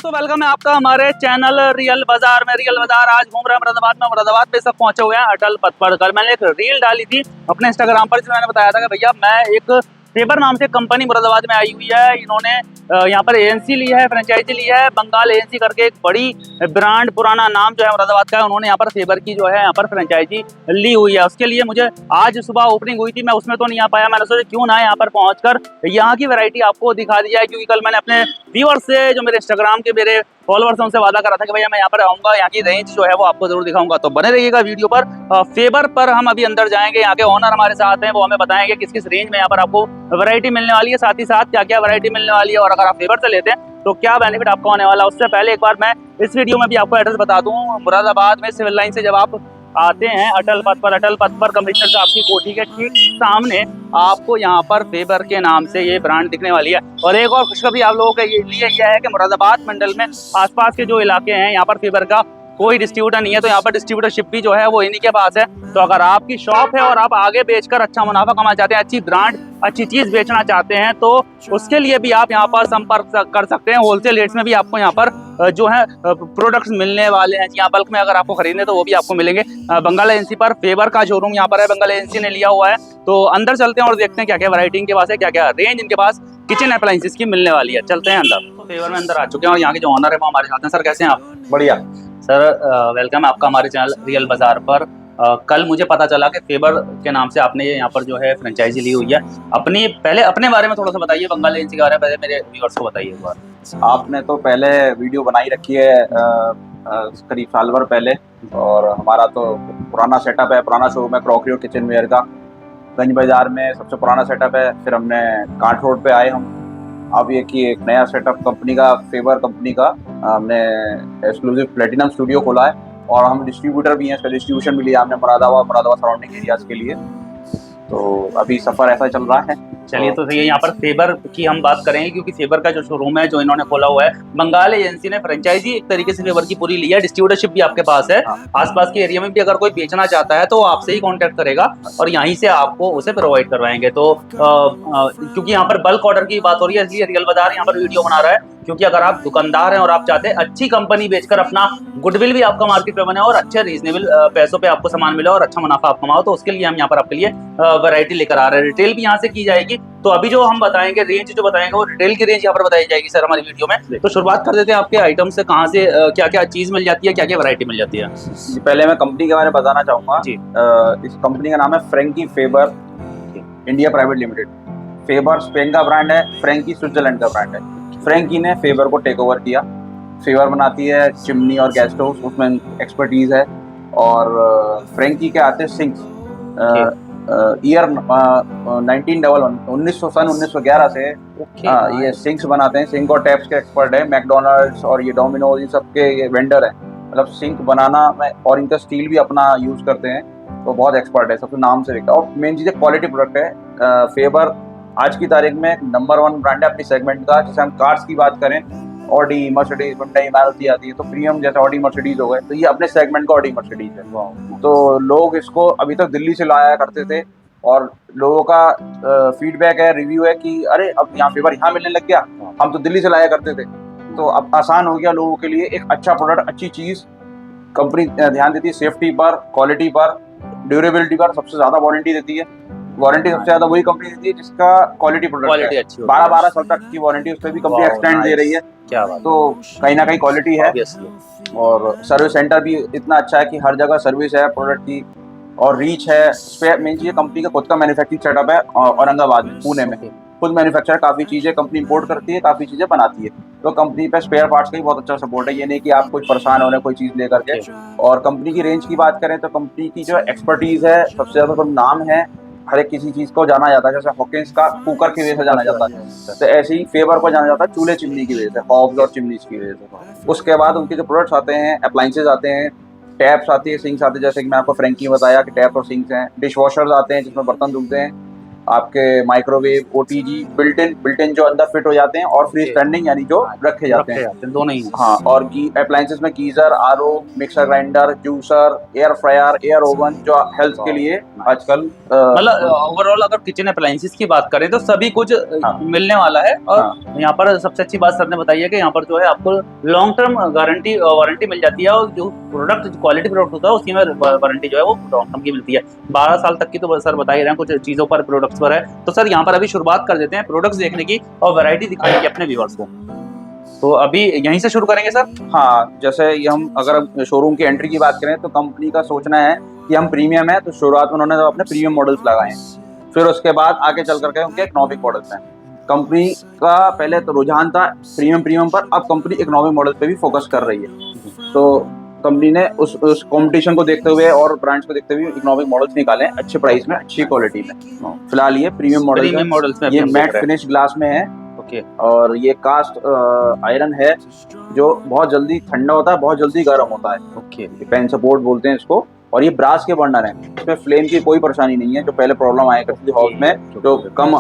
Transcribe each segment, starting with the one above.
दोस्तों वेलकम है आपका हमारे चैनल रियल बाजार में। रियल बाजार आज घूम रहे हैं मुरादाबाद में। मुरादाबाद पे सब पहुंचे हुए हैं अटल पथ पर। कल मैंने एक रील डाली थी अपने इंस्टाग्राम पर जिसमें मैंने बताया था कि भैया मैं एक फेबर नाम से कंपनी मुरादाबाद में आई हुई है। इन्होंने यहाँ पर एजेंसी ली है, फ्रेंचाइजी ली है, बंगाल एजेंसी करके एक बड़ी ब्रांड, पुराना नाम जो है मुरादाबाद का है। उन्होंने यहाँ पर फेबर की जो है यहाँ पर फ्रेंचाइजी ली हुई है। उसके लिए मुझे आज सुबह ओपनिंग हुई थी, मैं उसमें तो नहीं आ पाया। मैंने सोचा क्यों ना यहाँ पर पहुंचकर यहाँ की वैरायटी आपको दिखा दी जाए, क्योंकि कल मैंने अपने व्यूअर्स से, जो मेरे इंस्टाग्राम के मेरे फॉलोअर्स हैं, उनसे वादा करा था कि भैया मैं यहाँ पर आऊंगा, यहाँ की रेंज जो है वो आपको जरूर दिखाऊंगा। तो बने रहिएगा वीडियो पर। फेबर पर हम अभी अंदर जाएंगे, यहाँ के ओनर हमारे साथ हैं, वो हमें बताएंगे किस किस रेंज में यहाँ पर आपको वैरायटी मिलने वाली है, साथ ही साथ क्या क्या वैरायटी मिलने वाली है, और अगर आप फेबर से लेते हैं तो क्या बेनिफिट आपको होने वाला है। उससे पहले एक बार मैं इस वीडियो में भी आपको एड्रेस बता दूं। मुरादाबाद में सिविल लाइन से जब आप आते हैं अटल पथ पर कमिश्नर साहब की कोठी के ठीक सामने आपको यहाँ पर फेबर के नाम से ये ब्रांड दिखने वाली है। और एक और खुशखबरी आप लोगों के लिए यह है कि मुरादाबाद मंडल में आसपास के जो इलाके हैं यहाँ पर फेबर का कोई डिस्ट्रीब्यूटर नहीं है, तो यहाँ पर डिस्ट्रीब्यूटरशिप भी जो है वो इन्हीं के पास है। तो अगर आपकी शॉप है और आप आगे बेचकर अच्छा मुनाफा कमाना चाहते हैं, अच्छी ब्रांड, अच्छी चीज बेचना चाहते हैं, तो उसके लिए भी आप यहाँ पर संपर्क कर सकते हैं। होलसेल रेट्स में भी आपको यहाँ पर जो है प्रोडक्ट्स मिलने वाले हैं। यहाँ बल्क में अगर आपको खरीदने तो वो भी आपको मिलेंगे। बंगाल एजेंसी पर फेबर का शोरूम यहाँ पर है, बंगाल एजेंसी ने लिया हुआ है। तो अंदर चलते हैं और देखते हैं क्या क्या वैरायटी इनके पास है, क्या क्या रेंज इनके पास किचन अप्लायंसेस की मिलने वाली है। चलते हैं अंदर। तो फेबर में अंदर आ चुके हैं और यहाँ के जो ऑनर है वो हमारे साथ हैं। सर कैसे हैं आप? बढ़िया सर, वेलकम है आपका हमारे चैनल रियल बाजार पर। कल मुझे पता चला कि फेबर के नाम से आपने यहाँ पर जो है फ्रेंचाइजी ली हुई है। पहले अपने बारे में थोड़ा सा बताइए, बंगाल एजेंसी के बारे में पहले मेरे व्यूअर्स को बताइए एक बार। आपने तो पहले वीडियो बनाई रखी है करीब साल भर पहले, और हमारा तो पुराना सेटअप है, पुराना शोरूम है क्रॉकरी और किचन वेयर का, गंज बाजार में सबसे पुराना सेटअप है। फिर हमने कांट रोड पे आए हम। अब ये कि एक नया सेटअप कंपनी का, फेबर कंपनी का, हमने एक्सक्लूसिव प्लेटिनम स्टूडियो खोला है, और हम डिस्ट्रीब्यूटर भी हैं, इसका डिस्ट्रीब्यूशन भी लिया हमने मुरादाबाद सराउंडिंग एरियाज के लिए। तो अभी सफर ऐसा चल रहा है। चलिए, तो सही है। यहाँ पर फेबर की हम बात करेंगे, क्योंकि फेबर का जो शोरूम है जो इन्होंने खोला हुआ है, बंगाल एजेंसी ने फ्रेंचाइजी एक तरीके से फेबर की पूरी ली है, डिस्ट्रीब्यूटरशिप भी आपके पास है। आसपास के एरिया में भी अगर कोई बेचना चाहता है तो वो आपसे ही कांटेक्ट करेगा और यहीं से आपको उसे प्रोवाइड करवाएंगे। तो क्योंकि यहाँ पर बल्क ऑर्डर की बात हो रही है, इसलिए रियल बाजार यहाँ पर वीडियो बना रहा है। क्योंकि अगर आप दुकानदार हैं और आप चाहते हैं अच्छी कंपनी बेचकर अपना गुडविल भी आपका मार्केट पे बने और अच्छे रीजनेबल पैसों पे आपको सामान मिले और अच्छा मुनाफा आप कमाओ, तो उसके लिए हम यहाँ पर आपके लिए वैरायटी लेकर आ रहे हैं। रिटेल भी यहाँ से की जाएगी। तो अभी जो हम बताएंगे रेंज, जो बताएंगे वो रिटेल की रेंज यहाँ पर बताई जाएगी सर हमारी वीडियो में। तो शुरुआत कर देते हैं आपके आइटम से, कहाँ से क्या क्या चीज मिल जाती है, क्या क्या वैरायटी मिल जाती है। पहले मैं कंपनी के बारे में बताना चाहूंगा जी। इस कंपनी का नाम है Franke Faber India private limited. Faber Spain का ब्रांड है, फ्रैंकी स्विट्जरलैंड का ब्रांड है। फ्रैंकी ने फेबर को टेक ओवर किया। फेबर बनाती है चिमनी और गैस स्टोव, उसमें एक्सपर्टीज है। और फ्रैंकी के आते हैं सिंक्स। ईयर 1911 से ये सिंक्स बनाते हैं। सिंक और टैप्स के एक्सपर्ट है। मैकडोनल्ड्स और ये डोमिनोज, इन सब के ये वेंडर है, मतलब सिंक बनाना में, और इनका स्टील भी अपना यूज करते हैं, तो बहुत एक्सपर्ट है, सबसे नाम से बिकता है। और मेन चीज़ है क्वालिटी प्रोडक्ट है। फेबर आज की तारीख में नंबर 1 ब्रांड है अपनी सेगमेंट का। जैसे हम कार्स की बात करें, ऑडी, मर्सिडीज, हुंडई, मारुति आती है, तो प्रीमियम जैसे ऑडी मर्सिडीज हो गए, तो ये अपने सेगमेंट का ऑडी मर्सिडीज है। तो लोग इसको अभी तक दिल्ली से लाया करते थे, और लोगों का फीडबैक है, रिव्यू है कि अरे अब यहाँ फेबर यहाँ मिलने लग गया, हम तो दिल्ली से लाया करते थे। तो अब आसान हो गया लोगों के लिए, एक अच्छा प्रोडक्ट, अच्छी चीज़। कंपनी ध्यान देती है सेफ्टी पर, क्वालिटी पर, ड्यूरेबिलिटी पर, सबसे ज़्यादा वारंटी देती है। वारंटी सबसे ज्यादा वही कंपनी देती है जिसका क्वालिटी प्रोडक्ट है। 12 साल तक की वारंटी उस पर भी कंपनी एक्सटेंड दे रही है। क्या बात। तो कहीं ना कहीं क्वालिटी है। और सर्विस सेंटर भी इतना अच्छा है कि हर जगह सर्विस है प्रोडक्ट की, और रीच है। मेन चीज कंपनी का खुद का मैन्युफैक्चरिंग सेटअप है औरंगाबाद में, पुणे में। खुद मैन्युफैक्चर, काफ़ी चीज़ें कंपनी इंपोर्ट करती है, काफ़ी चीज़ें बनाती है। तो कंपनी पे स्पेयर पार्ट्स का भी बहुत अच्छा सपोर्ट है। ये नहीं कि आप कुछ परेशान हो रहे हैं कोई चीज़ लेकर के। और कंपनी की रेंज की बात करें तो कंपनी की जो एक्सपर्टीज़ है, सबसे ज़्यादा तो नाम है, हर एक किसी चीज़ को जाना जाता है। जैसे हॉकिंस का कुकर की वजह से जाना जाता है, तो ऐसे ही फेबर को जाना जाता है चूल्हे चिमनी की वजह से, हॉब्स और चिमनीज की वजह से। उसके बाद उनके जो प्रोडक्ट्स आते हैं, अप्लाइंसेज आते हैं, टैप्स आती है, सिंक्स आते हैं, जैसे कि मैं आपको फ्रैंकी बताया कि टैप और सिंक्स हैं। डिश वॉशर्स आते हैं जिसमें बर्तन धुलते हैं। आपके माइक्रोवेव, ओटीजी, बिल्ट इन जो अंदर फिट हो जाते हैं, और फ्री स्टैंडिंग यानी जो रखे जाते हैं दोनों ही। हाँ, और अप्लायंसेस में geyser, RO, mixer grinder, juicer, air fryer, air oven, जो हेल्थ के लिए आजकल मतलब ओवरऑल अगर किचन अप्लायंसेस की बात करें तो सभी कुछ मिलने वाला है। और यहाँ पर सबसे अच्छी बात सर ने बताई है कि यहाँ पर जो है आपको लॉन्ग टर्म गारंटी वारंटी मिल जाती है, और जो प्रोडक्ट क्वालिटी प्रोडक्ट होता है उसकी में वारंटी जो है वो लॉन्ग टर्म की मिलती है। 12 साल तक की तो सर बता ही रहे हैं, कुछ चीजों पर प्रोडक्ट्स पर है। तो सर यहाँ पर अभी शुरुआत कर देते हैं प्रोडक्ट्स देखने की और वैरायटी दिखाने की अपने व्यूअर्स को। तो अभी यहीं से शुरू करेंगे सर। हाँ, जैसे ये हम अगर शोरूम की एंट्री की बात करें तो कंपनी का सोचना है कि हम प्रीमियम है, तो शुरुआत में उन्होंने अपने प्रीमियम मॉडल्स लगाए हैं, फिर उसके बाद आगे चल करके उनके इकोनॉमिक मॉडल्स हैं। कंपनी का पहले तो रुझान था प्रीमियम पर, अब कंपनी इकोनॉमिक मॉडल पे भी फोकस कर रही है। तो कंपनी ने उस कंपटीशन को देखते हुए और ब्रांड्स को देखते हुए इकोनॉमिक मॉडल्स निकाले हैं, अच्छे प्राइस में, अच्छी क्वालिटी में। फिलहाल ये प्रीमियम मॉडल्स में, ये मैट फिनिश ग्लास में है। और ये कास्ट आयरन है जो बहुत जल्दी ठंडा होता है, बहुत जल्दी गर्म होता है। पेन सपोर्ट बोलते हैं इसको। और ये ब्रास के बर्नर हैं, इसमें फ्लेम की कोई परेशानी नहीं है, जो पहले प्रॉब्लम आया करती थी हाउस में, जो कम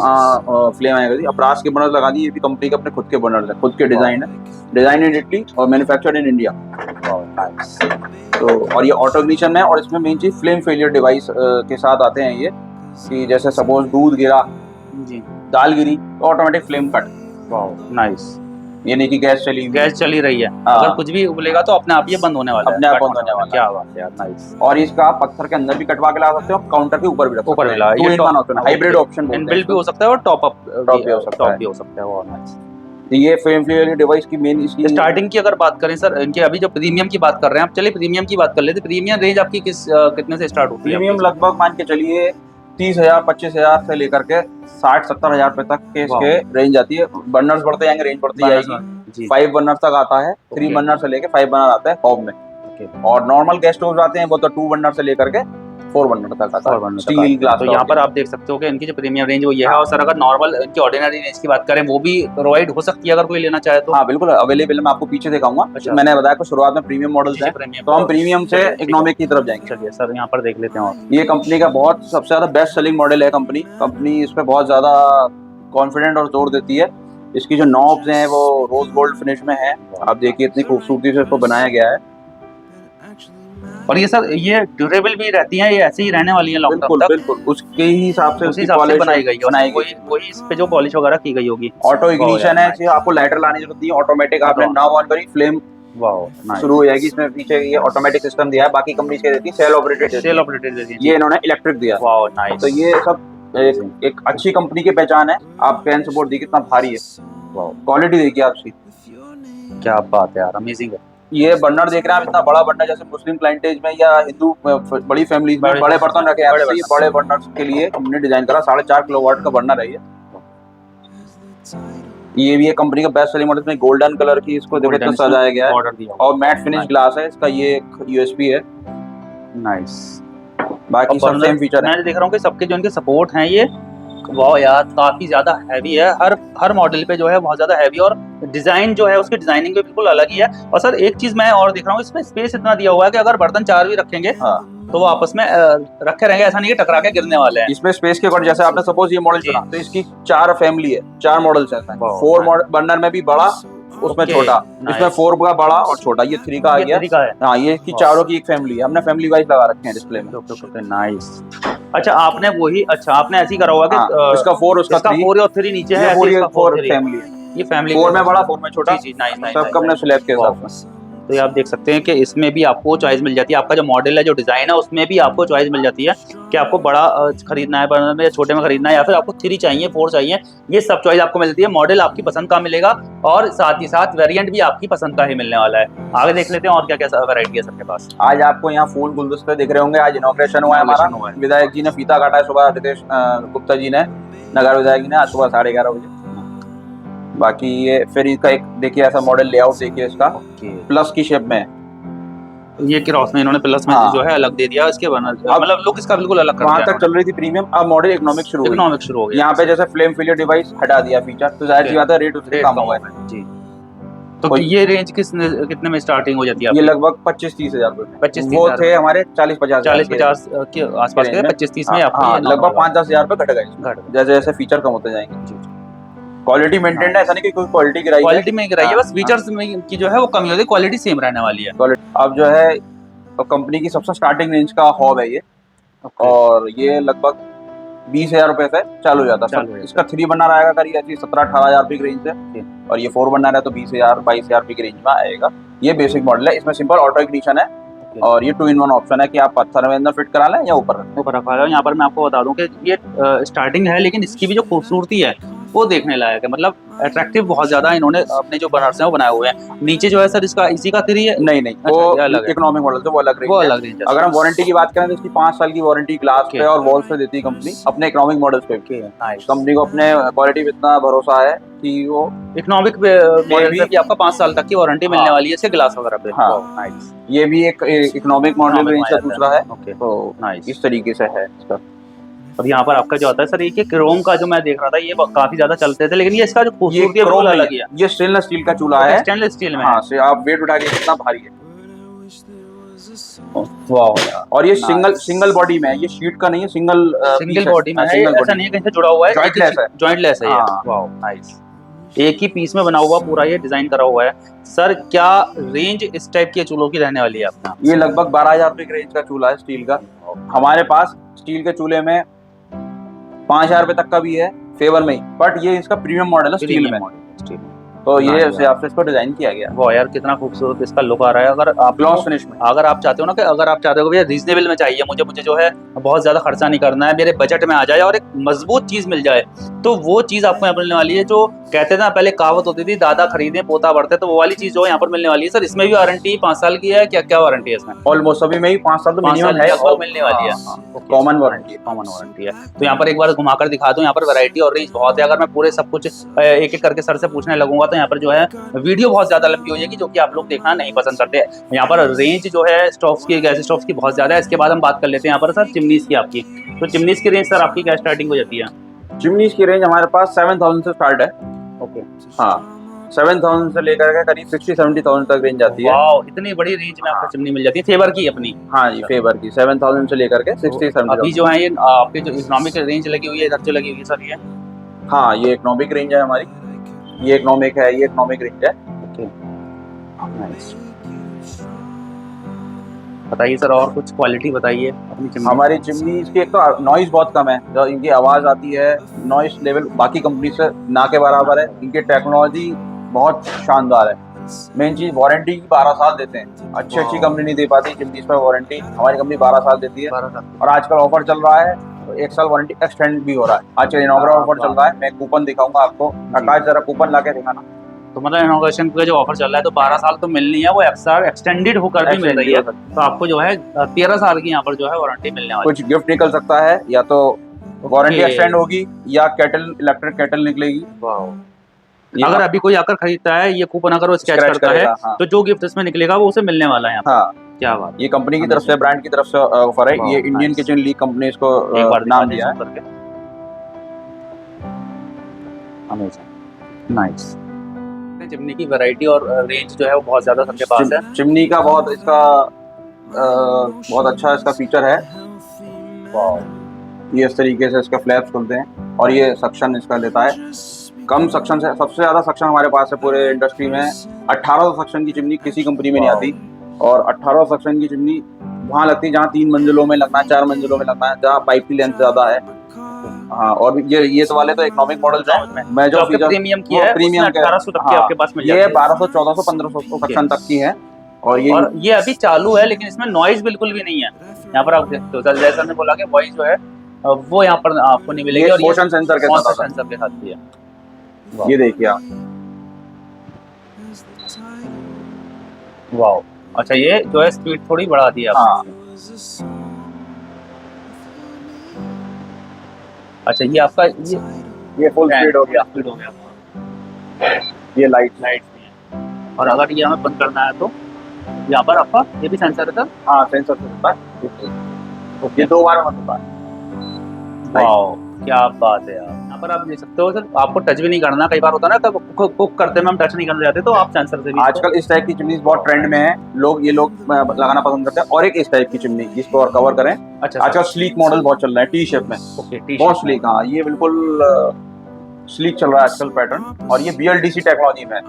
फ्लेम आया करती। अब ब्रास के बर्नर लगा दिए, ये भी कंपनी के अपने खुद के बर्नर है, खुद के डिजाइन है, डिजाइन इन इटली और मैन्युफैक्चर्ड इन इंडिया। तो और ये ऑटो इग्निशन है, और इसमें मेन चीज फ्लेम फेलियर डिवाइस के साथ आते हैं ये, कि जैसे सपोज दूध गिरा, दाल गिरी, तो ऑटोमेटिक फ्लेम कट। नाइस। ये नहीं कि गैस चली रही है, अगर कुछ भी उबलेगा तो अपने आप ये बंद होने वाला है, अपने आप बंद होने वाला है। क्या बात है यार, नाइस। और इसका आप पत्थर के अंदर भी कटवा के ला सकते हो, काउंटर के ऊपर भी रख सकते हो, ये हाइब्रिड ऑप्शन इनबिल्ट भी हो सकता है और टॉप भी हो सकता है। वो नाइस। ये फ्लेम फेलियर डिवाइस की मेन इसकी स्टार्टिंग की अगर बात करें सर, इनके अभी जो प्रीमियम की बात कर रहे हैं आप, चलिए प्रीमियम की बात कर लेते। प्रीमियम रेंज आपकी कितने से स्टार्ट होती है? प्रीमियम लगभग मान के चलिए 30,000 25,000 से लेकर के 60-70,000 रुपए तक के इसके रेंज आती है। बर्नर्स बढ़ते जाएंगे, रेंज बढ़ती जाएगी। 5 बर्नर तक आता है, 3 बर्नर से लेकर 5 बर्नर आता है हॉब में। और नॉर्मल गैस स्टोव आते हैं वो तो 2 बर्नर से लेकर के 4 बर्नर तक आता है, स्टील ग्लास। तो यहाँ पर आप देख सकते हो कि इनकी जो प्रीमियम रेंज वो ये है। और सर अगर नॉर्मल इनकी ऑर्डिनरी रेंज की बात करें, वो भी प्रोवाइड हो सकती है अगर कोई लेना चाहे तो? हाँ बिल्कुल अवेलेबल है, मैं आपको पीछे दिखाऊंगा। अच्छा। मैंने बताया कि शुरुआत में प्रीमियम मॉडल्स हैं, तो हम प्रीमियम से इकोनॉमिक की तरफ जाएंगे। चलिए सर यहाँ पर देख लेते हैं। और ये कंपनी का बहुत सबसे ज्यादा बेस्ट सेलिंग मॉडल है। कंपनी इस पे बहुत ज्यादा कॉन्फिडेंट और जोर देती है। इसकी जो नॉब्स हैं वो रोज गोल्ड फिनिश में है, आप देखिए इतनी खूबसूरती से इसको बनाया गया है। और ये सर ये ड्यूरेबल भी रहती हैं, ये ऐसे ही रहने वाली हैं लॉन्ग टर्म तक? बिल्कुल उसके ही हिसाब से बनाई गई है, कोई इस पे जो पॉलिश वगैरह की गई होगी। ऑटो इग्निशन है, इसलिए आपको लाइटर लाने की जरूरत नहीं है, ऑटोमेटिक आपने नाव ऑन करी फ्लेम शुरू हो जाएगी। इसमें पीछे ये ऑटोमेटिक सिस्टम दिया है, बाकी कंपनी के देती है सेल ऑपरेटेड, ये इन्होंने इलेक्ट्रिक दिया। तो ये सब एक अच्छी कंपनी की पहचान है। आप पेन सपोर्ट देखिए कितना भारी है, क्वालिटी देखिए आपकी, क्या बात है यार, अमेजिंग है। ये बर्नर देख रहे हैं आप, इतना बड़ा बर्नर, जैसे मुस्लिम क्लाइंटेज में या हिंदू बड़ी फैमिली में बड़े बर्तन रखे हैं, बड़े बर्नर के लिए हमने डिजाइन करा। 4.5 किलोवाट का बर्नर है ये भी एक कंपनी का बेस्ट सेलिंग मॉडल में गोल्डन कलर की इसको देखो तो सजाया गया है, और मैट फिनिश ग्लास है इसका, ये यूएसपी है। नाइस। बाकी सब सेम फीचर है। मैं देख रहा हूँ कि सबके जो इनके सपोर्ट हैं ये, वाह यार काफी ज्यादा हैवी है। हर मॉडल पे जो है बहुत ज्यादा हैवी, और डिजाइन जो है उसकी डिजाइनिंग भी बिल्कुल अलग ही है। और सर एक चीज मैं और देख रहा हूँ, इसमें स्पेस इतना दिया हुआ है कि अगर बर्तन 4 भी रखेंगे तो वो आपस में रखे रहेंगे, ऐसा नहीं है टकरा के गिरने वाले हैं। इसमें स्पेस के अकॉर्डिंग, जैसे आपने सपोज ये मॉडल चुना तो इसकी 4 फैमिली है, 4 मॉडल्स हैं। 4 बर्नर में भी बड़ा, उसमें छोटा, इसमें 4 का बड़ा और छोटा, ये 3 का आ गया। हाँ, ये इसकी चारों की एक फैमिली है, हमने फैमिली वाइज लगा रखे हैं डिस्प्ले में। नाइस। अच्छा आपने आपने ऐसे ही करा होगा कि इसका 4 उसका 4 और 3 नीचे है, 4 फैमिली है। ये फैमिली 4 में बड़ा 4 में छोटा, सबका अपने स्लैब के हिसाब से। तो ये आप देख सकते हैं कि इसमें भी आपको चॉइस मिल जाती है। आपका जो मॉडल है, जो डिजाइन है, उसमें भी आपको चॉइस मिल जाती है कि आपको बड़ा खरीदना है बर्नर में, या छोटे में खरीदना है, या फिर आपको 3 चाहिए, 4 चाहिए। ये सब चॉइस आपको मिलती है। मॉडल आपकी पसंद का मिलेगा, और साथ ही साथ वेरिएंट भी आपकी पसंद का ही मिलने वाला है। आगे देख लेते हैं और क्या क्या वैरायटी है सबके पास। आज आपको यहाँ फूल गुलदस्ते दिख रहे होंगे। आज इनॉग्रेशन हुआ है हमारा, विधायक जी ने फीता काटा है सुबह, रितेश गुप्ता जी ने, नगर विधायक जी ने, आज सुबह 11:30 बजे। बाकी ये फिर इसका एक देखिए ऐसा मॉडल लेआउट देखिए, इसका प्लस की शेप में, ये क्रॉस में इन्होंने प्लस में जो है अलग दे दिया इसके बर्नर, मतलब लुक इसका बिल्कुल अलग कर दिया। वहां तक चल रही थी प्रीमियम, अब मॉडल इकोनॉमिक शुरू हो गया। यहाँ पे जैसे फ्लेम फेलियर डिवाइस हटा दिया फीचर, तो जाहिर सी बात है रेट उससे कम हुआ है जी। तो ये रेंज कितने में स्टार्टिंग हो जाती है ये आपकी? लगभग 25-30 हजार रुपए में। 25-30 वो हजार थे हमारे 40-50 40-50 के आसपास के, 25-30 में आपको हाँ, ये लगभग 5-10 हजार रुपए घट गए घट गए। जैसे जैसे फीचर कम होते जाएंगे। क्वालिटी मेंटेन है, ऐसा नहीं कि कोई क्वालिटी गिराई है, क्वालिटी में गिराई है, हाँ, बस फीचर्स में की जो है वो कमी होती है, क्वालिटी सेम रहने वाली है। अब जो है कंपनी की सबसे स्टार्टिंग रेंज का हॉब है ये, और ये लगभग 20 हजार रुपए से चालू हो जाता है। इसका 3 बनना रहेगा करीब ऐसी 17-18 हजार रुपए की रेंज है, और ये 4 बनना रहा है तो 20 हजार 22 हजार रुपए की रेंज में आएगा। ये बेसिक मॉडल है, इसमें सिंपल ऑटो इग्निशन है, और ये 2-in-1 ऑप्शन है कि आप पत्थर में अंदर फिट करा लें या ऊपर रखा है। यहाँ पर मैं आपको बता दूं कि ये स्टार्टिंग है, लेकिन इसकी भी जो खूबसूरती है वो देखने लायक है, मतलब अट्रैक्टिव बहुत ज्यादा इन्होंने अपने जो बनारस है वो बनाए हुए हैं। नीचे जो है सर इसका इसी का 3 है? नहीं, वो अलग इकोनॉमिक मॉडल, तो वो अलग रेंज है। अगर हम वारंटी की बात करें तो इसकी 5 साल की वारंटी ग्लास पे और वॉल्स पे देती है कंपनी, अपने इकोनॉमिक मॉडल्स पे। कंपनी को अपने क्वालिटी पे इतना भरोसा है कि वो इकोनॉमिक मॉडल पे भी आपका 5 साल तक की वारंटी मिलने वाली है इसके ग्लास वगैरह पे। हाँ, ये भी एक इकोनॉमिक मॉडल रेंज का दूसरा है, तो इस तरीके से है इसका। अब यहाँ पर आपका जो आता है सर, ये क्रोम का जो मैं देख रहा था ये काफी ज्यादा चलते थे, लेकिन ये इसका जो खूबसूरती है वो अलग है। ये स्टेनलेस स्टील का चूल्हा है, स्टेनलेस स्टील में। हाँ, से आप वेट उठा के कितना भारी है। वाह, और ये सिंगल बॉडी में है, ये शीट का नहीं है, सिंगल बॉडी में है, ऐसा नहीं है कहीं से जुड़ा हुआ है, जॉइंटलेस है। वाह, नाइस। एक ही पीस में बना हुआ पूरा ये डिजाइन करा हुआ है। सर क्या रेंज इस टाइप के चूल्हों की रहने वाली है आपका? ये लगभग 12 हजार रुपए की रेंज का चूल्हा है स्टील का। हमारे पास स्टील के चूल्हे में 5 हजार रुपए तक का भी है फेवर में ही, बट ये इसका प्रीमियम मॉडल है स्टील में, तो ये आपसे इसको डिजाइन किया गया। वाह यार, कितना खूबसूरत इसका लुक आ रहा है। अगर आप ग्लॉस फिनिश में, अगर आप चाहते हो ना कि अगर आप चाहते हो भैया रीजनेबल में चाहिए, मुझे जो है बहुत ज्यादा खर्चा नहीं करना है, मेरे बजट में आ जाए और एक मजबूत चीज मिल जाए, तो वो चीज आपको यहाँ पर मिलने वाली है। जो कहते थे ना पहले कहावत होती थी, दादा खरीदे पोता बढ़ते, तो वो वाली चीज जो यहाँ पर मिलने वाली है। सर इसमें भी वारंटी 5 साल की है? क्या वारंटी है इसमें? ऑलमोस्ट सभी में ही 5 साल तो मिनिमम है, मिलने वाली है, कॉमन वारंटी है। तो यहाँ पर एक बार घुमाकर दिखा दूं, यहाँ पर वैरायटी और रेंज बहुत है। अगर मैं पूरे सब कुछ एक एक करके सर से पूछने लगूंगा तो यहाँ पर जो है वीडियो बहुत ज्यादा लंबी हो जाएगी, जो कि आप लोग देखना नहीं पसंद करते। यहाँ पर रेंज जो है स्टोव्स की, गैस स्टोव्स की बहुत ज्यादा है। इसके बाद हम बात कर लेते हैं यहाँ पर सर चिमनीज की आपकी। तो चिमनीज की रेंज सर आपकी क्या स्टार्टिंग हो जाती है? चिमनीज की रेंज हमारे पास 7000 से स्टार्ट है। ओके, हाँ, 7000 से लेकर के करीब 60-70,000 तक रेंज आती है। वाओ, इतनी बड़ी रेंज में आपको चिमनी मिल जाती है फेवर की अपनी? हाँ जी, फेवर की 7000 से लेकर के 60-70,000। अभी जो है ये आपके जो इकोनॉमिक रेंज लगी हुई है, इधर जो लगी हुई है सर ये? हाँ, ये इकोनॉमिक रेंज है हमारी, ये इकोनॉमिक है, ये इकोनॉमिक रेंज है। बताइए सर, और कुछ क्वालिटी बताइए अपनी चिमनी। हमारी चिमनी इसकी एक तो नॉइज बहुत कम है, जो इनकी आवाज आती है, नॉइज लेवल बाकी कंपनी से ना के बराबर है। इनकी टेक्नोलॉजी बहुत शानदार है। मेन चीज वारंटी 12 साल देते हैं, अच्छी कंपनी नहीं दे पाती चिमनी पर वारंटी, हमारी कंपनी 12 साल देती है। और आजकल ऑफर चल रहा है, 1 साल वारंटी एक्सटेंड भी हो रहा है। आजकल इनॉग्रेशन ऑफर चल रहा है, मैं कूपन दिखाऊंगा आपको। आकाश जरा कूपन ला के दिखाना। तो मतलब इनोवेशन का जो ऑफर चल रहा है, तो 12 साल तो मिलनी है, वो एक्सटेंडेड होकर भी मिल रही है, तो आपको जो है 13 साल की यहाँ पर जो है वारंटी मिलने वाली है। कुछ गिफ्ट निकल सकता है, या तो वारंटी एक्सटेंड होगी या केटल, इलेक्ट्रिक केटल निकलेगी। अगर अभी कोई आकर खरीदता है ये कूपन, अगर वो स्क्रैच करता है, हाँ, तो जो गिफ्ट इसमें निकलेगा वो उसे मिलने वाला है। हाँ, क्या बात, ये कंपनी की तरफ से, ब्रांड की तरफ से ऑफर है। ये इंडियन किचन लीग कंपनी इसको नाम दिया है। नाइस। चिमनी की वैरायटी और रेंज जो है वो बहुत ज्यादा सबके पास है। चिमनी का बहुत इसका बहुत अच्छा इसका फीचर है। ये इस तरीके से इसका फ्लैप्स खुलते हैं, और ये सक्शन इसका लेता है। कम सक्शन से, सबसे ज्यादा सक्शन हमारे पास है पूरे इंडस्ट्री में। 1800 सक्शन की चिमनी किसी कंपनी में नहीं आती, और 1800 सक्शन की चिमनी वहाँ लगती है जहाँ 3 मंजिलों में लगना है, 4 मंजिलों में लगना है, जहाँ पाइप की लेंथ ज्यादा है। हाँ, और ये तो वाले तो इकोनॉमिक मॉडल है। मैं जो प्रीमियम की है, प्रीमियम 1800 तक की आपके पास मिल जाती है। ये 1200, 1400, 1500 सक्शन तक की है। और ये अभी चालू है, लेकिन इसमें नॉइज बिल्कुल भी नहीं है। यहाँ पर आप देखते हो, जैसा ने बोला कि वॉइस जो है वो यहाँ पर आपको नहीं मिलेगी, और मोशन सेंसर के साथ भी है। ये देखिए आप, वाओ। अच्छा, ये जो है स्पीड थोड़ी बढ़ा दी है आपने। अच्छा, ये आपका ये फुल स्पीड हो गया। ये लाइट भी है। और अगर ये हमें बंद करना है तो यहाँ पर आपका ये भी सेंसर है सर? हाँ, सेंसर होता है। ये 2 बार बंद होता है। वाओ, क्या बात है यार, यहाँ पर आप देख सकते हो सर, आपको टच भी नहीं करना। कई बार होता है ना कुक करते में हम टच नहीं करना चाहते, तो आप सेंसर से भी आजकल इस टाइप की चिमनीज बहुत ट्रेंड में है, ये लोग लगाना पसंद करते हैं। और एक इस टाइप की चिमनी जिसको और कवर करें, अच्छा आजकल स्लीक मॉडल बहुत चल रहा है, टी शेप में। ओके, बहुत स्लीक, हाँ, ये बिल्कुल स्लीक चल रहा है आजकल पैटर्न। और ये BLDC टेक्नोलॉजी में है।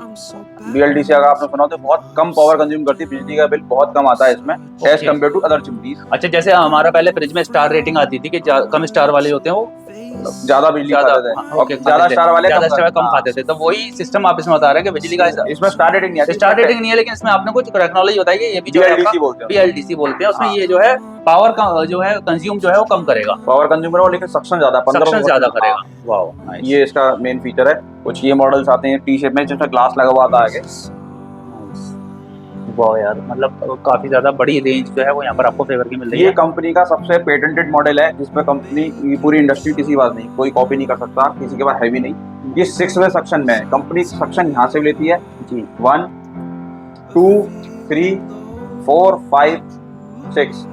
BLDC अगर आपने सुना हो तो बहुत कम पावर कंज्यूम करती है, बिजली का बिल बहुत कम आता है इसमें as compare to other chimneys. अच्छा, जैसे हमारा पहले फ्रिज में स्टार रेटिंग आती थी कि कम स्टार वाले होते हैं वो ज्यादा बिजली खाते थे, और ज्यादा स्टार वाले कम खाते थे, तो वही सिस्टम आप इसमें बता रहे हैं कि बिजली का इसमें स्टार रेटिंग नहीं है, स्टार रेटिंग नहीं है, लेकिन इसमें आपने कुछ टेक्नोलॉजी बताई है, ये भी जो है BLDC बोलते हैं। उसमें ये जो है पावर का जो है कंज्यूम जो है वो कम करेगा, पावर कंज्यूमर हो, लेकिन सक्शन ज्यादा, 15 ज्यादा करेगा। वाओ, ये इसका मेन फीचर है। कुछ ये मॉडल्स आते हैं टी शेप में जिसमें ग्लास लगा हुआ आता है आगे। वाह यार, मतलब काफी ज्यादा बड़ी रेंज जो है वो यहाँ पर आपको फेवर की मिल रही है। ये कंपनी का सबसे पेटेंटेड मॉडल है, जिसमें कंपनी की पूरी इंडस्ट्री किसी बात नहीं, कोई कॉपी नहीं कर सकता, किसी के पास है भी नहीं। ये 6 वे सेक्शन में है, कंपनी सेक्शन यहाँ से लेती है जी, 1 2 3 4 5 6।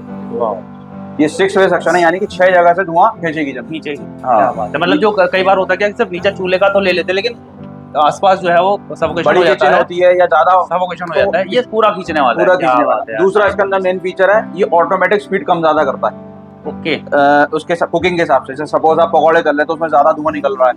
ये 6 वे सेक्शन है, यानी कि 6 जगह से धुआं खींचेगी जब खींचेगी। हाँ, मतलब जो कई बार होता है कि सिर्फ नीचे चूल्हे का तो ले लेते, लेकिन आसपास जो है वो सफोकेशन हो जाता है, होती है या ज्यादा सफोकेशन हो जाता है, ये पूरा खींचने वाला है। खींचने वाला है। दूसरा इसके अंदर मेन फीचर है, ये ऑटोमेटिक स्पीड कम ज्यादा करता है। ओके, उसके कुकिंग के हिसाब से, जैसे सपोज आप पकौड़े कर रहे हैं तो उसमें ज्यादा धुआं निकल रहा है,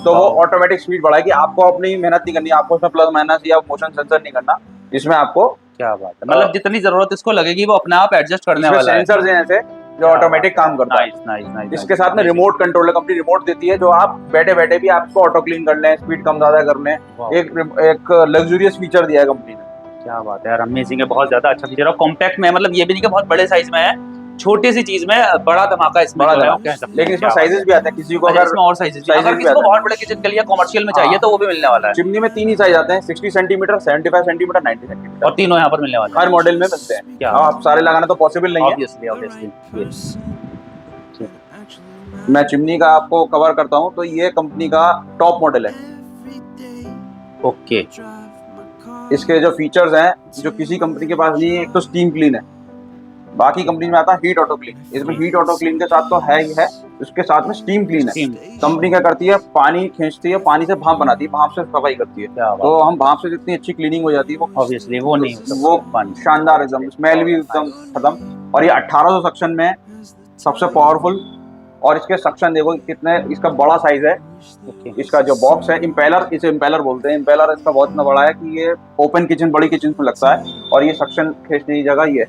तो वो ऑटोमेटिक स्पीड बढ़ाएगी। आपको अपनी मेहनत नहीं करनी, आपको उसमें प्लस माइनस या मोशन सेंसर नहीं करना, इसमें आपको क्या बात है, मतलब जितनी जरूरत इसको लगेगी वो अपने आप एडजस्ट करने वाला है। सेंसर्स हैं ऐसे जो ऑटोमेटिक काम करता है। इसके साथ में रिमोट कंट्रोल है, कंपनी रिमोट देती है, जो आप बैठे बैठे भी आप इसको ऑटो क्लीन कर लें, स्पीड कम ज्यादा कर लें। एक लग्जूरियस फीचर दिया है कंपनी ने। क्या बात है यार, अमेजिंग है, बहुत ज्यादा अच्छा फीचर है। कॉम्पैक्ट में, मतलब ये भी नहीं कि बहुत बड़े साइज में है, छोटी सी चीज में बड़ा धमाका इसमें जो है वो कह सकते हैं। लेकिन इसमें साइजेस भी आते हैं, किसी को अगर इसमें और साइजेस भी, अगर किसी को बहुत बड़े किचन के लिए कमर्शियल में चाहिए तो वो भी मिलने वाला है। चिमनी में 3 ही साइज आते हैं, 60 सेंटीमीटर, 75 सेंटीमीटर, 90 सेंटीमीटर, और तीनों यहाँ पर मिलने वाले हैं। हर मॉडल में मिलते हैं। क्या आप सारे लगाना तो पॉसिबल नहीं है, ऑब्वियसली। मैं चिमनी का आपको कवर करता हूँ, तो ये कंपनी का टॉप मॉडल है। ओके, इसके जो फीचर्स हैं जो किसी कंपनी के पास नहीं है, एक तो स्टीम क्लीन है, बाकी कंपनी में आता है हीट ऑटो क्लीन। इसमें हीट ऑटो क्लीन के साथ तो है ही है, उसके साथ में स्टीम क्लीन है। कंपनी क्या करती है, पानी खींचती है, पानी से भाप बनाती है, भाप से सफाई करती है, तो हम भाप से जितनी अच्छी क्लीनिंग हो जाती है वो ऑब्वियसली वो नहीं, वो शानदार, एकदम स्मेल भी एकदम खत्म। और ये 1800 सक्शन में सबसे पावरफुल। और इसके सक्शन देखो कितने, इसका बड़ा साइज है। इसका जो बॉक्स है, इम्पेलर, इसे इम्पेलर बोलते हैं, इम्पेलर इसका बहुत इतना बड़ा है कि ये ओपन किचन, बड़ी किचन में लगता है। और ये सक्शन खींचने की जगह ये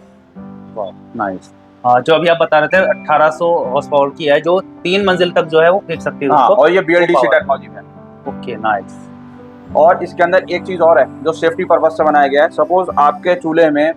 नाइस। हाँ, जो अभी आप बता रहे थे 1800 हॉर्स पावर की है, जो 3 मंजिल तक जो है वो खींच सकती है उसको। और ये BLDC टेक्नोलॉजी में। Okay, nice. और इसके अंदर एक चीज और है जो सेफ्टी पर्पज से बनाया गया है। सपोज आपके चूल्हे में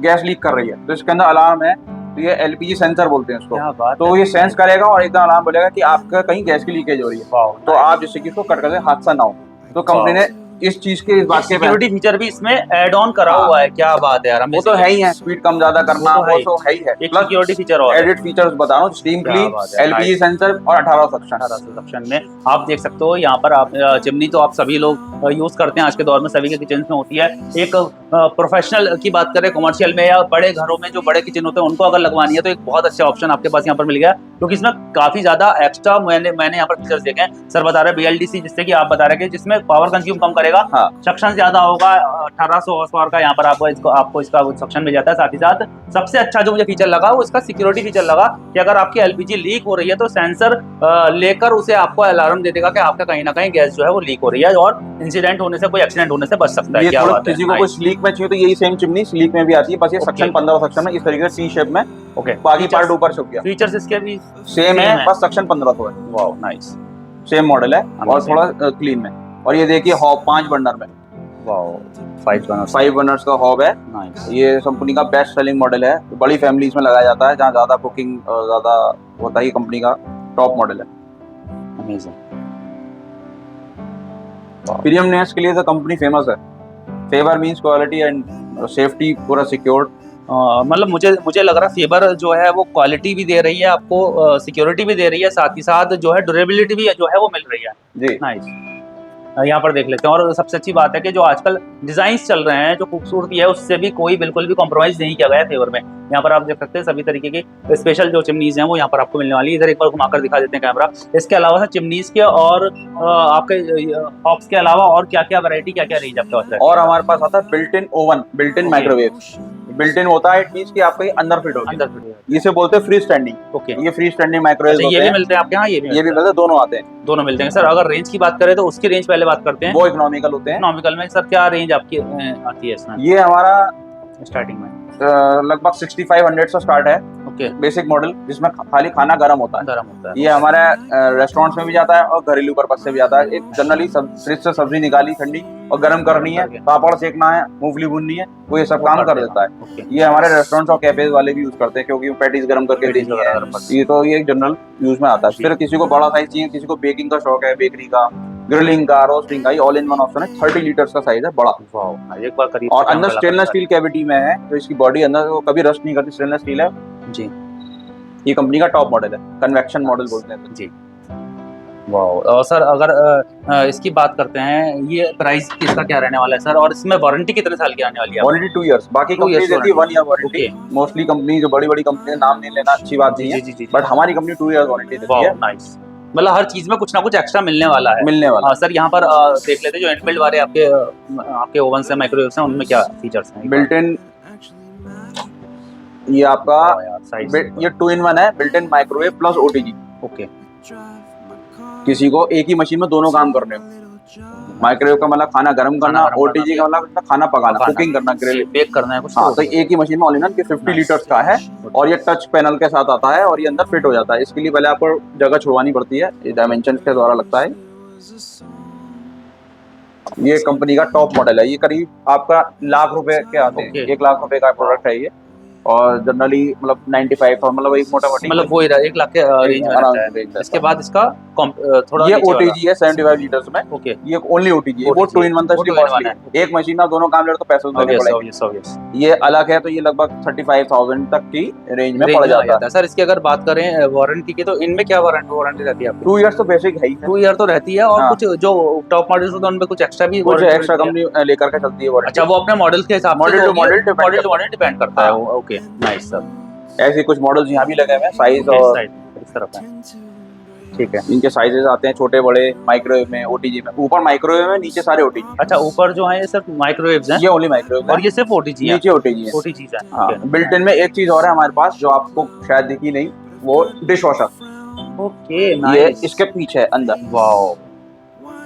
गैस लीक कर रही है, तो इसके अंदर अलार्म है, तो ये LPG सेंसर बोलते हैं उसको, तो ये सेंस करेगा और एकदम अलार्म बोलेगा कि आपका कहीं गैस की लीकेज हो रही है, तो आप जिससे कि इसको कट कर दे, हादसा ना हो। तो कंपनी ने इस चीज के, इस बात के सिक्योरिटी फीचर भी इसमें ऐड ऑन करा हुआ है। क्या बात है यार, वो तो है ही है, स्पीड कम ज्यादा करना वो तो है ही है, प्लस सिक्योरिटी फीचर और एडिड फीचर्स बता रहा हूँ, स्टीम क्लीन, LPG सेंसर और 1800 सक्शन में आप देख सकते हो। यहाँ पर आप चिमनी तो आप सभी लोग यूज करते हैं आज के दौर में, सभी के किचन में होती है। एक प्रोफेशनल की बात करें कमर्शियल में या बड़े घरों में जो बड़े किचन होते हैं उनको अगर लगवानी है, तो एक बहुत अच्छा ऑप्शन आपके पास यहाँ पर मिल गया, क्योंकि इसमें काफी ज्यादा एक्स्ट्रा मैंने यहाँ पर फीचर्स देखे हैं। सर बता रहे BLDC, जिससे कि आप बता रहे हैं जिसमें पावर कंज्यूम कम करेगा, सक्शन ज्यादा होगा, 1800 हॉर्स पावर का यहाँ पर आपको इसका सक्शन मिल जाता है। साथ ही साथ सबसे अच्छा जो मुझे फीचर लगा वो इसका सिक्योरिटी फीचर लगा, कि अगर आपकी LPG लीक हो रही है तो सेंसर लेकर उसे आपको अलार्म दे देगा कि आपका कहीं ना कहीं गैस जो है वो लीक हो रही है, और इंसिडेंट होने से, कोई एक्सीडेंट होने से बच सकता है। क्या बात है, किसी को कोई स्लीक में चाहिए तो यही सेम चिमनी स्लीक में भी आती है, बस ये सक्शन 15 सक्शन में इस तरीके से T शेप में। ओके, बाकी पार्ट ऊपर से हो गया। फीचर्स इसके भी सेम है, बस सक्शन 1500 है। Wow, nice. सेम मॉडल है और थोड़ा क्लीन में। और ये देखिए हॉब 5 बर्नर में, 5 बर्नर्स का हॉब है। ये कंपनी का बेस्ट सेलिंग मॉडल है, बड़ी फैमिलीज में लगाया जाता है, जहाँ ज्यादा कुकिंग ज्यादा होता है। कंपनी का टॉप मॉडल है, अमेजिंग। प्रीमियमनेस के लिए तो कंपनी फेमस है। Favour means quality and safety, पूरा सिक्योर्ड। मतलब मुझे लग रहा है फेवर जो है वो क्वालिटी भी दे रही है आपको, सिक्योरिटी भी दे रही है, साथ ही साथ जो है ड्यूरेबिलिटी भी जो है वो मिल रही है जी। नाइस। यहाँ पर देख लेते हैं। और सबसे अच्छी बात है कि जो आजकल डिजाइन्स चल रहे हैं, जो खूबसूरती है, उससे भी कोई बिल्कुल भी कॉम्प्रोमाइज नहीं किया गया है फेवर में। यहाँ पर आप देख सकते हैं सभी तरीके की स्पेशल जो चिमनीज हैं वो यहाँ पर आपको मिलने वाली है। इधर एक बार घुमाकर दिखा देते हैं कैमरा। इसके अलावा सर चिमनीज के और आपके हॉब्स के अलावा और क्या क्या वैरायटी, क्या क्या रेंज आपके पास है? और हमारे पास आता है built in oven, built in microwave. Built in होता है, इट मींस कि आपके अंदर फिट होगा, अंदर फिट होगा। इसे बोलते हैं फ्री स्टैंडिंग। ओके, ये फ्री स्टैंडिंग माइक्रोवेव ये भी मिलते हैं आपके यहाँ? ये भी मिलते हैं, दोनों आते हैं, दोनों मिलते हैं। सर अगर रेंज की बात करें तो उसकी रेंज पहले बात करते हैं। वो इकोनॉमिकल होते हैं। इकोनॉमिकल में सर क्या रेंज आपकी आती है इसमें? ये हमारा स्टार्टिंग में लगभग 6500 से स्टार्ट है। ओके, बेसिक मॉडल जिसमें खाली खाना गर्म होता है। गर्म होता है। ये हमारे रेस्टोरेंट्स में भी जाता है और घरेलू पर्पज से भी जाता है। एक जनरली फ्रिज से सब्जी निकाली ठंडी और गर्म करनी है, पापड़ सेकना है, मूंगफली भूननी है, वो ये सब काम कर देता है। ये हमारे रेस्टोरेंट्स और कैफेज वाले भी यूज करते हैं क्योंकि वो पैटीज गर्म करके देनी है। ये तो ये जनरल यूज में आता है। फिर किसी को बड़ा साइज चाहिए, किसी को बेकिंग का शौक है, बेकरी का, ग्रिलिंग का, रोस्टिंग का, ये ऑल इन वन ऑप्शन है। 30 लीटर्स का साइज है, बड़ा। एक बार करीब और अंदर स्टेनलेस स्टील कैविटी में है, तो इसकी बॉडी अंदर वो कभी रस्ट नहीं करती, स्टेनलेस स्टील है जी। ये कंपनी का टॉप मॉडल है, कन्वेक्शन मॉडल बोलते हैं जी। वाओ। और सर अगर इसकी बात करते हैं, ये प्राइस किसका क्या रहने वाला है सर, और इसमें वारंटी कितने साल की आने वाली है? Warranty 2 years. बाकी कंपनी देती है 1 ईयर वारंटी। मोस्टली कंपनी जो बड़ी बड़ी कंपनी नाम नहीं लेना अच्छी बात नहीं है, बट हमारी कंपनी 2 इयर्स वारंटी देती है। नाइस। मतलब हर चीज में कुछ ना कुछ एक्स्ट्रा मिलने वाला है। मिलने वाला। सर यहाँ पर देख लेते हैं जो इनबिल्ट वाले आपके ओवन से माइक्रोवेव से, उनमें क्या फीचर्स हैं? बिल्ट इन, ये आपका ये 2 in 1 है, built in microwave plus OTG. Okay, किसी को एक ही मशीन में दोनों काम करने हो। माइक्रोवेव का मतलब खाना गर्म करना, ओटीजी का मतलब खाना पकाना, कुकिंग करना, ग्रिल बेक करना है कुछ। हाँ, तो एक ही मशीन में ऑल इन वन 50 लीटर्स का है और ये टच पैनल के साथ आता है और ये अंदर फिट हो जाता है। इसके लिए पहले आपको जगह छुड़वानी पड़ती है, ये डायमेंशन के द्वारा लगता है। ये कंपनी का टॉप मॉडल है, ये करीब आपका ₹1,00,000 के आते हैं। 1,00,000 रुपए का प्रोडक्ट है ये, और जनरली मतलब 95 और मतलब एक मोटा-मोटी मतलब वो 1,00,000 के रेंज में रहता है। इसके बाद इसका थोड़ा ये ओटीजी है 75 लीटर्स में। ओके, ये ओनली ओटीजी है, वो 2 in 1 था इसलिए कॉस्टली है। एक मशीन में दोनों काम ले तो पैसे देने पड़ेंगे। ये अलग है, तो ये लगभग 35,000 तक की रेंज में पड़ जाता है। सर इसकी अगर बात करें वारंटी की, तो इनमें क्या वारंटी रहती है? 2 इयर्स तो बेसिक है ही, 2 ईयर तो रहती है। और कुछ जो टॉप मॉडल्स होते हैं उनमें कुछ एक्स्ट्रा भी, कुछ एक्स्ट्रा कंपनी लेकर के चलती है। अच्छा, वो अपने मॉडल के हिसाब से, मॉडल टू मॉडल डिपेंड करता है। Okay, nice sir. ऐसे कुछ मॉडल्स यहाँ भी लगे हुए हैं, साइज और इस तरफ है। ठीक है, इनके साइजेस आते हैं छोटे बड़े, माइक्रोवेव में, ओटीजी में। ऊपर माइक्रोवेव में, नीचे सारे ओटीजी। अच्छा, ऊपर जो है ये सिर्फ माइक्रोवेव्स हैं? ये ओनली माइक्रोवेव और ये सिर्फ ओटीजी है? नीचे ओटीजी है। ओटीजी है। हाँ, बिल्ट इन में एक चीज और है हमारे पास जो आपको शायद दिखी नहीं, वो डिश वॉशर। ओके, ये इसके पीछे है अंदर। वाओ,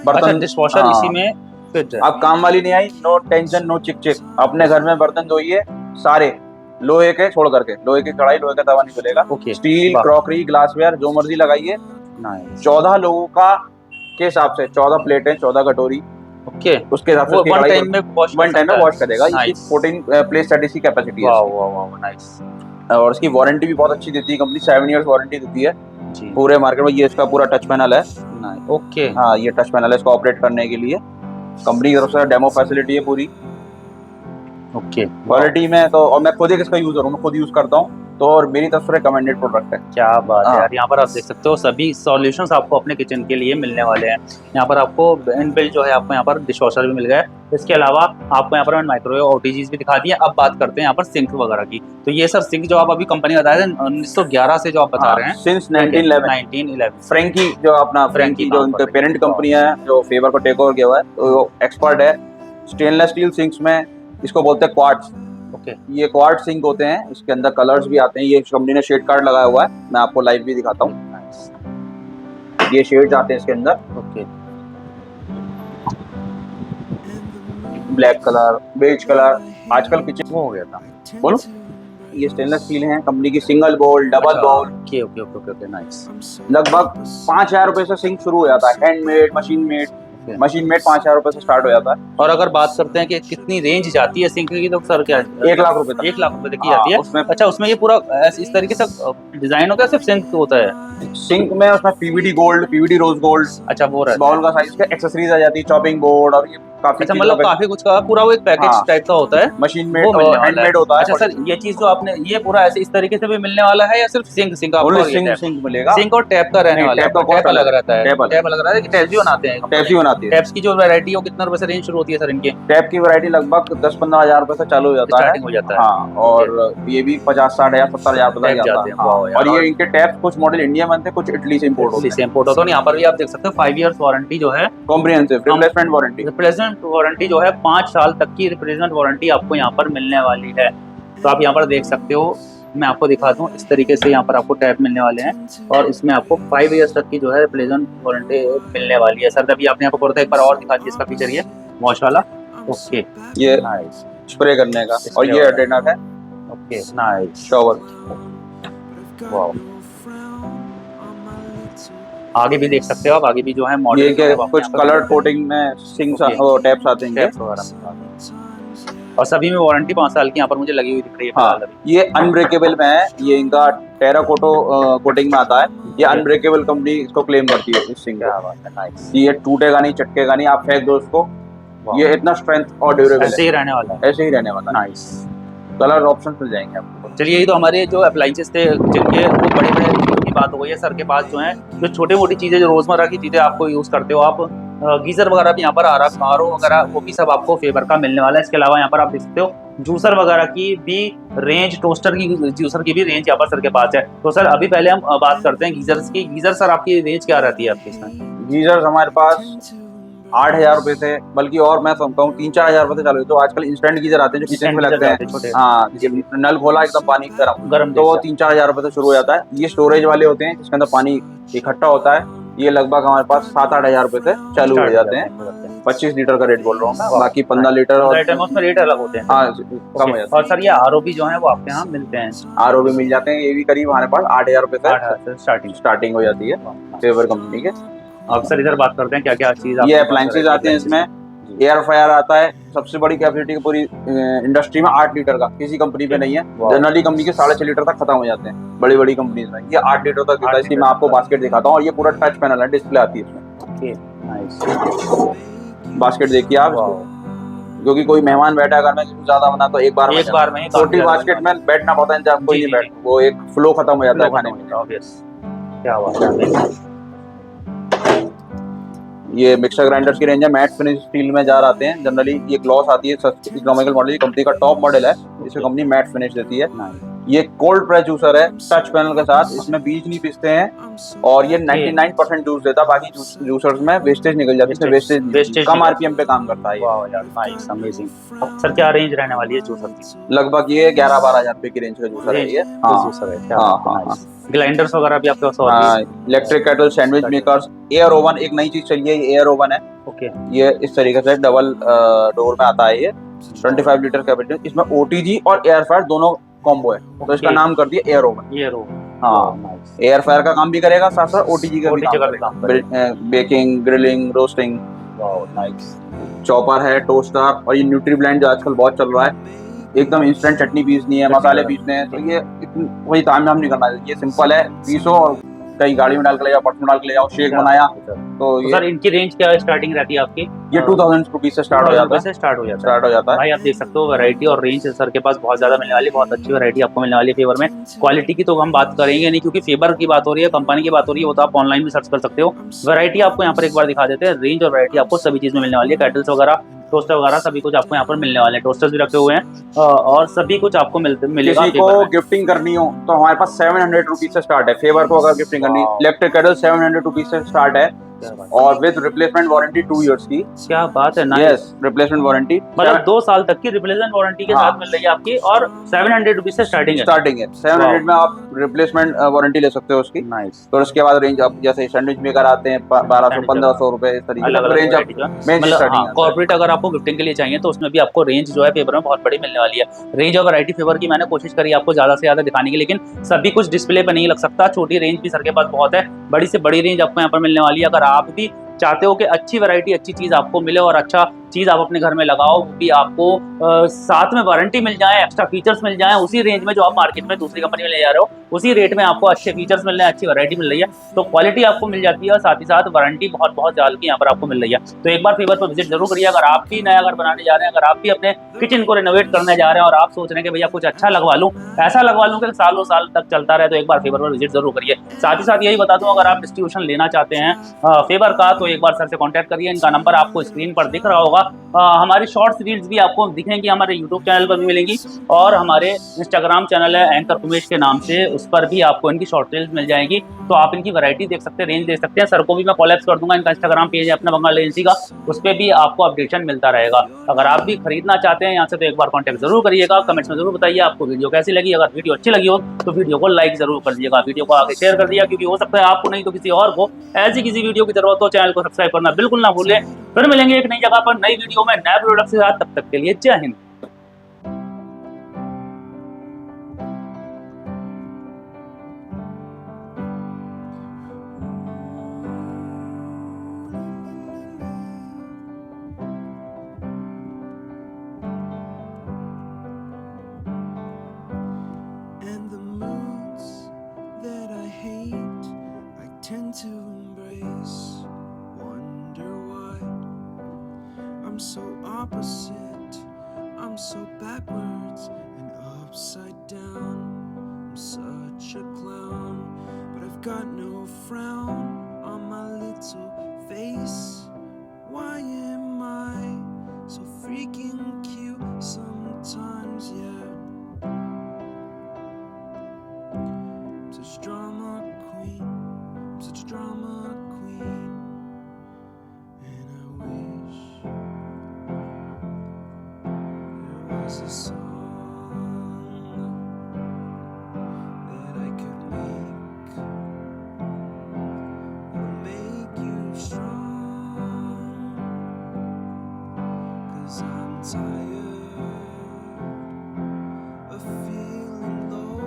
बर्तन डिश वॉशर इसी में फिट है। अब काम वाली नहीं आई, नो टेंशन नो चिक चिक, अपने घर में बर्तन धोइए सारे, लोहे के छोड़ करके, लोहे की कढ़ाई, लोहे का तवा नहीं चलेगा। स्टील, क्रॉकरी, ग्लासवेयर जो मर्जी लगाइए। 14 लोगों का के हिसाब से 14 प्लेटें, 14 कटोरी। ओके, उसके हिसाब से वन टाइम में वॉश करेगा। इसकी 14 प्लेट सेट की कैपेसिटी है। वाह, नाइस। और इसकी वारंटी भी बहुत अच्छी देती है कंपनी, 7 इयर्स वारंटी देती है पूरे मार्केट में। ये इसका पूरा टच पैनल है। ओके, हाँ, ये टच पैनल है इसको ऑपरेट करने के लिए। कंपनी की तरफ से डेमो फैसिलिटी है पूरी। ओके, क्वालिटी में तो, और मैं खुद ही इसका यूजर हूँ, मैं खुद यूज करता हूँ, तो और मेरी तरफ से रिकमेंडेड प्रोडक्ट है। क्या बात है यार। यहाँ पर आप देख सकते हो सभी सॉल्यूशंस आपको अपने किचन के लिए मिलने वाले हैं। यहाँ पर आपको इनबिल्ट जो है, आपको यहाँ पर डिश वॉशर भी मिल गया है। इसके अलावा आपको यहाँ पर माइक्रोवेव, ओटीजीज भी दिखा दिए। अब बात करते हैं यहाँ पर सिंक वगैरह की। तो ये सर सिंक जो आप अभी कंपनी बताए थे 1911 से जो आप बता रहे हैं, सिंस 1911। फ्रैंकी जो अपना फ्रैंकी जो उनका पेरेंट कंपनी है, जो फेवर को टेक ओवर किया हुआ है, तो एक्सपर्ट है स्टेनलेस स्टील सिंक्स में। इसको बोलते हैं क्वार्ट्ज। ये क्वार्ट्ज सिंक होते हैं, इसके अंदर कलर्स भी आते हैं। ये कंपनी ने शेड कार्ड लगाया हुआ है, मैं आपको लाइव भी दिखाता हूँ। ये शेड्स आते हैं इसके अंदर। Okay, black colour, beige colour. आजकल किचन वो हो गया था, बोलो। ये स्टेनलेस स्टील है कंपनी की, single bowl, double bowl. Okay, nice. लगभग 5,000 रुपए से सिंक शुरू हो जाता है, handmade, machine made. Machine made 5,000 रुपए से स्टार्ट हो जाता है। और अगर बात करते हैं कि कितनी रेंज जाती है सिंक की, तो सर क्या 1,00,000 रुपए तक। 1,00,000 रुपए तक की जाती है उसमें। अच्छा, उसमें ये पूरा इस तरीके से डिजाइन होता है, सिर्फ सिंक होता है? सिंक में उसमें PVD gold, PVD rose gold. अच्छा, वो रहता है। बाउल का साइज के एक्सेसरीज आ जाती है, चॉपिंग बोर्ड और ये काफी। अच्छा, मतलब काफी कुछ का पूरा वो एक पैकेज टाइप का होता है, मशीन मेड और हैंडमेड होता है। अच्छा सर, ये चीज जो आपने ये पूरा ऐसे इस तरीके से भी मिलने वाला है, या सिर्फ सिंक आपको सिंक मिलेगा? सिंक और टैप का रहने वाला है। टैप अलग रहता है, टैप अलग रहता है कि टैप भी बनाते हैं? टैप भी बनाते आती है। टैप्स की जो वैरायटी है वो कितना रुपए से रेंज शुरू होती है सर इनके? टैप की वैरायटी लगभग 10-15 हजार रुपए से चालू हो जाता है। स्टार्टिंग हो जाता है। हाँ, और ये भी 50-60 हजार 70 हजार रुपए टैप तक जाते जाता हैं। है। वाह यार। और ये इनके टैप्स कुछ मॉडल इंडिया में बनते हैं, कुछ इटली से इम्पोर्ट होते हैं। इम्पोर्ट होता है। यहाँ पर भी आप देख सकते हो 5 इयर्स वारंटी जो है, comprehensive replacement warranty. Replacement warranty जो है 5 साल तक की रिप्लेसमेंट वारंटी आपको यहाँ पर मिलने वाली है। तो आप यहाँ पर देख सकते हो, मैं आपको दिखा दूँ इस तरीके से यहाँ पर आपको टैप मिलने वाले हैं और इसमें आपको 5 इयर्स तक की जो है रिप्लेसमेंट वारंटी मिलने वाली है। सर अभी आपने यहाँ पर बोला था, एक बार और दिखा दीजिए इसका फीचर, ये वॉश वाला। ओके, ये स्प्रे करने का, और ये अटेंडर है। Okay, nice. शॉवर। वाओ, आगे भी देख सकते हो आप, आगे भी जो है मॉडल ये कुछ कलर कोटिंग में सिंक्स वो टैप्स आते हैं। टैप्स वगैरह और सभी में वारंटी 5 साल की यहाँ पर मुझे लगी हुई दिख रही है। हाँ, ये अनब्रेकेबल में है, ये इनका टेराकोटो कोटिंग में आता है। ये अनब्रेकेबल कंपनी इसको क्लेम करती है इस सिंक को। ये टूटेगा नहीं, चटकेगा नहीं, आप फेंक दो उसको, ये इतना स्ट्रेंथ और ड्यूरेबल ऐसे ही रहने वाला है। ऐसे ही रहने वाला है। नाइस। कलर ऑप्शन मिल जाएंगे आपको। चलिए, ये तो हमारे जो अप्लाइंसेस थे जिनके वो बड़े बड़े की बात हो गई है। सर के पास जो है जो छोटी मोटी चीज़ें, जो रोज़मर्रा की चीज़ें आपको यूज़ करते हो आप, गीज़र वगैरह भी यहाँ पर आ रहा है, आरओ वगैरह, वो भी सब आपको फेवर का मिलने वाला है। इसके अलावा यहाँ पर आप देख सकते हो जूसर वगैरह की भी रेंज, टोस्टर की, जूसर की भी रेंज यहाँ पर सर के पास है। तो सर अभी पहले हम बात करते हैं गीज़र्स की। गीज़र सर आपकी रेंज क्या रहती है आपकी इसमें? गीजर हमारे पास 8,000 रुपए से, बल्कि और मैं समझता हूँ 3-4 हजार रुपए से चालू है। तो आजकल इंस्टेंट गीजर आते हैं जो किचन में लगते हैं। हाँ, नल खोला एकदम पानी गर्म, तो वो 3-4 हजार रुपए से शुरू हो जाता है। ये स्टोरेज वाले होते हैं जिसके अंदर पानी इकट्ठा होता है। ये लगभग हमारे पास 7-8 हजार रुपए से चालू हो जाते हैं। 25 लीटर का रेट बोल रहा हूँ मैं, बाकी 15 लीटर और उसमें रेट अलग होते हैं। हाँ, कम हो जाता है। और सर ये आरओ भी जो है वो आपके यहाँ मिलते हैं? आरओ भी मिल जाते हैं, ये भी करीब हमारे पास 8,000 रुपए से स्टार्टिंग हो जाती है फेवर कंपनी के। अब सर इधर बात करते हैं क्या क्या चीज ये अप्लायंसेज आते हैं इसमें। एयर फायर आता है, सबसे बड़ी कैपेसिटी पूरी इंडस्ट्री में 8 लीटर का, किसी कंपनी पे नहीं है। जनरली कंपनी के 6.5 लीटर तक खत्म हो जाते हैं बड़ी बड़ी कंपनी में, ये 8 लीटर तक देता है। इसकी मैं आपको बास्केट दिखाता हूँ, और ये पूरा टच पैनल है, डिस्प्ले आती है इसमें। बास्केट देखिए आप, क्योंकि कोई मेहमान बैठा अगर मैं ज्यादा बना तो एक बार में छोटी बास्केट में बैठना पड़ता है, कोई नहीं बैठ, वो एक फ्लो खत्म हो जाता है खाने में। क्या बात है। ये मिक्सर ग्राइंडर्स की रेंज है, मैट फिनिश स्टील में जार आते हैं। जनरली ये ग्लॉस आती है, इकोनॉमिकल मॉडल, ये कंपनी का टॉप मॉडल है, इसे कंपनी मैट फिनिश देती है। ये कोल्ड प्रेस जूसर है टच पैनल के साथ, इसमें बीज नहीं पिसते हैं, और ये 99% जूस देता है। बाकी जूसर्स में वेस्टेज निकल जाती है, वेस्टेज कम आरपीएम पे काम करता है। सर क्या रेंज रहने वाली है जूसर की? लगभग ये 11-12 हजार रुपए की रेंज का जूसर है ये। हाँ, ग्राइंडर्स वगैरह भी आपके पास? Electric kettle, sandwich makers, air oven, एक नई चीज चली है, ये एयर ओवन है। ओके, ये इस तरीके से डबल डोर में आता है। ये 25 लीटर कैपेसिटी, इसमें ओटीजी और एयर फायर दोनों कॉम्बो है, तो इसका नाम कर दिया एयर ओवन। हाँ, एयर फायर का काम भी करेगा, साथ साथ ओटीजी का भी काम करेगा, बेकिंग, ग्रिलिंग, रोस्टिंग। चॉपर है, टोस्टर, और ये न्यूट्री ब्लेंड जो आजकल बहुत चल रहा है, एकदम इंस्टेंट चटनी पीसनी है, मसाले पीसने हैं, तो ये वही तामझाम नहीं करना है, ये सिंपल है, पीसो और कहीं गाड़ी में डाल के ले जाओ, पर्स में डाल के ले जाओ, शेक बनाया। तो ये सर इनकी रेंज क्या स्टार्टिंग रहती है आपकी? ये 2000 रुपीज से स्टार्ट हो जाता है। भाई आप देख सकते हो वैरायटी और रेंज सर के पास बहुत ज्यादा मिलने वाली है, बहुत अच्छी वैरायटी आपको मिलने वाली है फेवर में। क्वालिटी की तो हम बात करेंगे नहीं, क्योंकि फेवर की बात हो रही है, कंपनी की बात हो रही है, वो तो आप ऑनलाइन भी सर्च कर सकते हो। वैरायटी आपको यहाँ पर एक बार दिखा देते हैं, रेंज और वैरायटी आपको सभी चीज में मिलने वाली है। कैटल्स वगैरह, टोस्टर वगैरह सभी कुछ आपको यहाँ पर मिलने वाले हैं। टोस्टर्स भी रखे हुए हैं और सभी कुछ आपको मिलेगा। किसी को गिफ्टिंग करनी हो तो हमारे पास 700 रुपीज से स्टार्ट है। फेवर को अगर गिफ्टिंग करनी, इलेक्ट्रिक केटल 700 रुपीज से स्टार्ट है, और विद रिप्लेसमेंट वारंटी 2 इयर्स की। क्या बात है। यस, रिप्लेसमेंट वारंटी, मतलब 2 साल तक की रिप्लेसमेंट वारंटी के साथ मिल रही है आपकी, और 700 रुपीज से स्टार्टिंग है। 700 में आप रिप्लेसमेंट वारंटी ले सकते हो उसकी। तो उसके बाद रेंज आप जैसे सैंडविच मेकर आते हैं 1200-1500 रुपए, इस तरीके से रेंज आप कॉर्पोरेट अगर आपको गिफ्टिंग के लिए चाहिए तो उसमें भी आपको रेंज जो है फेवर में बहुत बड़ी मिलने वाली है। रेंज और वैरायटी फेवर की मैंने कोशिश करी आपको ज्यादा से ज्यादा दिखाने की, लेकिन सभी कुछ डिस्प्ले पे नहीं लग सकता। छोटी रेंज भी सर के पास बहुत है, बड़ी से बड़ी रेंज आपको यहाँ पर मिलने वाली है। अगर आप भी चाहते हो कि अच्छी वैरायटी, अच्छी चीज आपको मिले और अच्छा चीज़ आप अपने घर में लगाओ, वो भी आपको साथ में वारंटी मिल जाए, एक्स्ट्रा फीचर्स मिल जाए, उसी रेंज में जो आप मार्केट में दूसरी कंपनी में ले जा रहे हो उसी रेट में आपको अच्छे फीचर्स मिल रहे हैं, अच्छी वैरायटी मिल रही है, तो क्वालिटी आपको मिल जाती है और साथ ही साथ वारंटी बहुत बहुत ज़्यादा की यहाँ पर आपको मिल रही है। तो एक बार फेवर पर विजिट जरूर करिए। अगर आप भी नया घर बनाने जा रहे हैं, अगर आप भी अपने किचन को रिनोवेट करने जा रहे हैं और आप सोच रहे हैं कि भैया कुछ अच्छा लगवा लूँ, ऐसा लगवा लूँ कि सालों साल तक चलता रहे, तो एक बार फेवर पर विजिट जरूर करिए। साथ ही साथ यही बता दूं, अगर आप डिस्ट्रीब्यूशन लेना चाहते हैं फेवर का, तो एक बार सर से कांटेक्ट करिए। इनका नंबर आपको स्क्रीन पर दिख रहा होगा। हमारी शॉर्ट्स रील्स भी आपको दिखेंगी, हमारे यूट्यूब चैनल पर भी मिलेंगी और हमारे इंस्टाग्राम चैनल है एंकर उमेश के नाम से, उस पर भी आपको इनकी शॉर्ट रील्स मिल जाएंगी। तो आप इनकी वैरायटी देख सकते हैं, रेंज देख सकते हैं। सर को भी मैं कोलैप्स कर दूंगा, इनका इंस्टाग्राम पेज है अपना बंगाल एजेंसी का, उस पर भी आपको अपडेशन मिलता रहेगा। अगर आप भी खरीदना चाहते हैं यहाँ से, तो एक बार कॉन्टैक्ट जरूर करिएगा। कमेंट्स में जरूर बताइए आपको वीडियो कैसी लगी। अगर वीडियो अच्छी लगी हो तो वीडियो को लाइक जरूर कर दीजिएगा, वीडियो को आगे शेयर कर दिया, क्योंकि हो सकता है आपको नहीं तो किसी और को ऐसी किसी वीडियो की जरूरत हो। चैनल को सब्सक्राइब करना बिल्कुल ना भूलें। फिर मिलेंगे एक नई जगह पर, नई वीडियो में, नए प्रोडक्ट के साथ। तब तक के लिए जय Hind. And the moods that I hate, I tend to embrace. Wonder why I'm so opposite, I'm so backwards and upside down. I'm such a clown, but I've got no frown on my little face. Why am I so freaking cute sometimes, yeah? Such drama queen, such drama queen, and I wish there was a song that I could make that'll make you strong, 'cause I'm tired of feeling low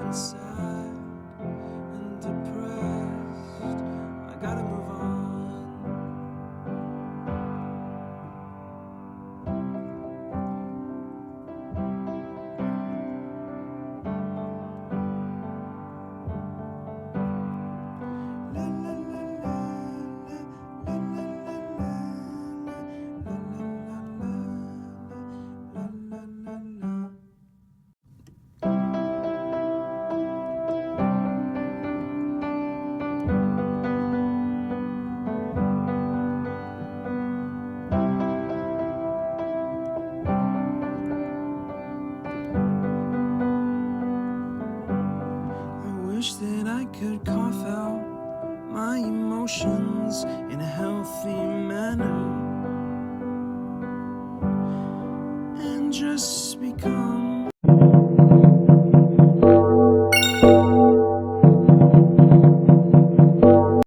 and sad and depressed. I gotta move on. La, la, la, la, la, la, la, la, la, la, la, la, la. I wish that I could cough out my emotions in a healthy manner and just become